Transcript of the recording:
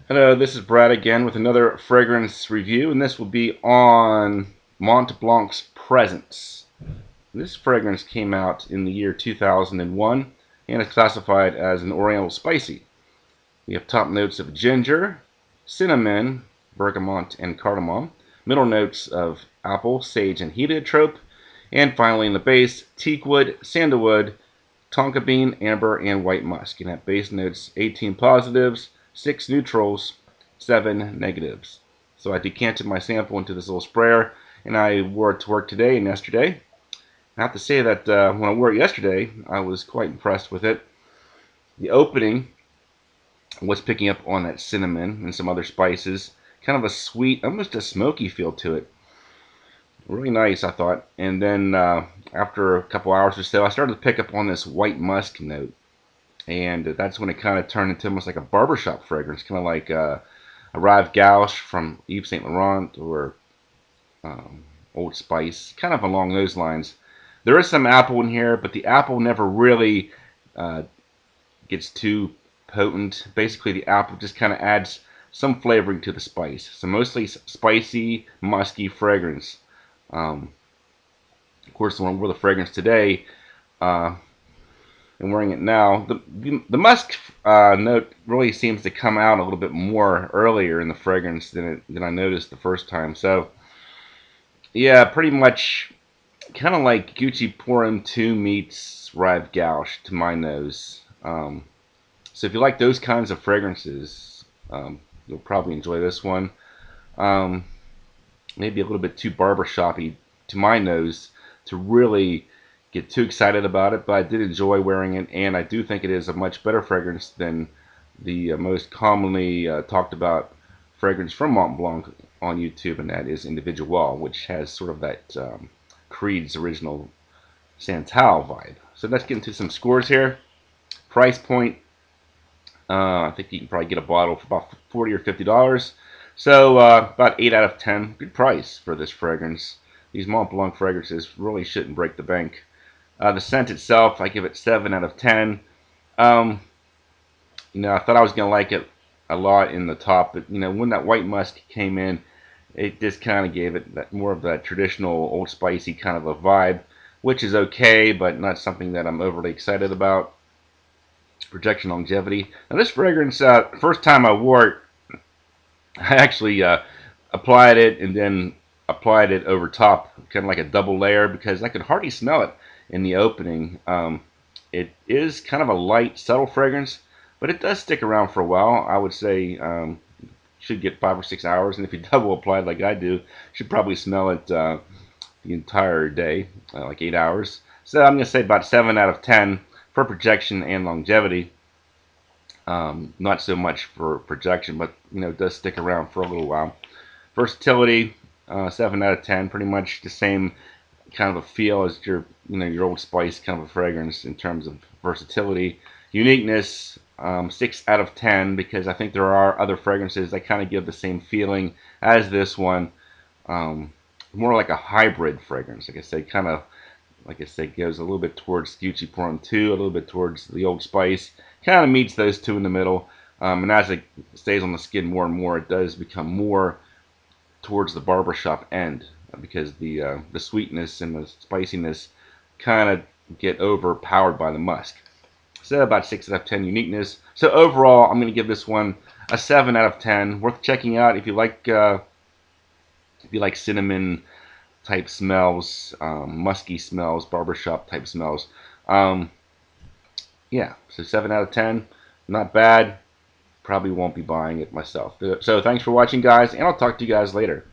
Hello, this is Brad again with another fragrance review, and this will be on Mont Blanc's Presence. This fragrance came out in the year 2001 and is classified as an Oriental Spicy. We have top notes of ginger, cinnamon, bergamot, and cardamom, middle notes of apple, sage, and heliotrope, and finally in the base, teakwood, sandalwood, tonka bean, amber, and white musk. And at base notes, 18 positives, 6 neutrals, 7 negatives. So I decanted my sample into this little sprayer, and I wore it to work today and yesterday. I have to say that when I wore it yesterday, I was quite impressed with it. The opening was picking up on that cinnamon and some other spices. Kind of a sweet, almost a smoky feel to it. Really nice, I thought. And then after a couple hours or so, I started to pick up on this white musk note. And that's when it kind of turned into almost like a barbershop fragrance, kind of like a Rive Gauche from Yves Saint Laurent or Old Spice, kind of along those lines. There is some apple in here, but the apple never really gets too potent. Basically, the apple just kind of adds some flavoring to the spice. So mostly spicy, musky fragrance. Of course, when I wore the fragrance today, and wearing it now, the musk note really seems to come out a little bit more earlier in the fragrance than I noticed the first time. So, yeah, pretty much kind of like Gucci Pour Homme 2 meets Rive Gauche to my nose. So if you like those kinds of fragrances, you'll probably enjoy this one. Maybe a little bit too barbershoppy to my nose to really get too excited about it, but I did enjoy wearing it, and I do think it is a much better fragrance than the most commonly talked about fragrance from Mont Blanc on YouTube, and that is Individual, which has sort of that Creed's original Santal vibe. So let's get into some scores here. Price point, I think you can probably get a bottle for about $40 or $50. So about 8 out of 10. Good price for this fragrance. These Mont Blanc fragrances really shouldn't break the bank. The scent itself, I give it 7 out of 10. I thought I was going to like it a lot in the top, but when that white musk came in, it just kind of gave it more of that traditional Old Spicy kind of a vibe, which is okay, but not something that I'm overly excited about. Projection longevity. Now this fragrance, first time I wore it, I actually applied it and then applied it over top, kind of like a double layer, because I could hardly smell it in the opening. It is kind of a light, subtle fragrance, but it does stick around for a while. I would say should get 5 or 6 hours, and if you double apply it like I do, you should probably smell it the entire day, like 8 hours. So I'm going to say about 7 out of 10 for projection and longevity. Not so much for projection, but it does stick around for a little while. Versatility, 7 out of 10, pretty much the same kind of a feel as your Old Spice kind of a fragrance in terms of versatility. Uniqueness, 6 out of 10, because I think there are other fragrances that kind of give the same feeling as this one. More like a hybrid fragrance, like I said, goes a little bit towards Gucci Pour Homme 2, a little bit towards the Old Spice. Kind of meets those two in the middle. And as it stays on the skin more and more, it does become more towards the barbershop end, because the sweetness and the spiciness kind of get overpowered by the musk. So about 6 out of 10 uniqueness. So overall, I'm going to give this one a 7 out of 10. Worth checking out if you like cinnamon type smells, musky smells, barbershop type smells. Yeah, so 7 out of 10. Not bad. Probably won't be buying it myself. So thanks for watching, guys, and I'll talk to you guys later.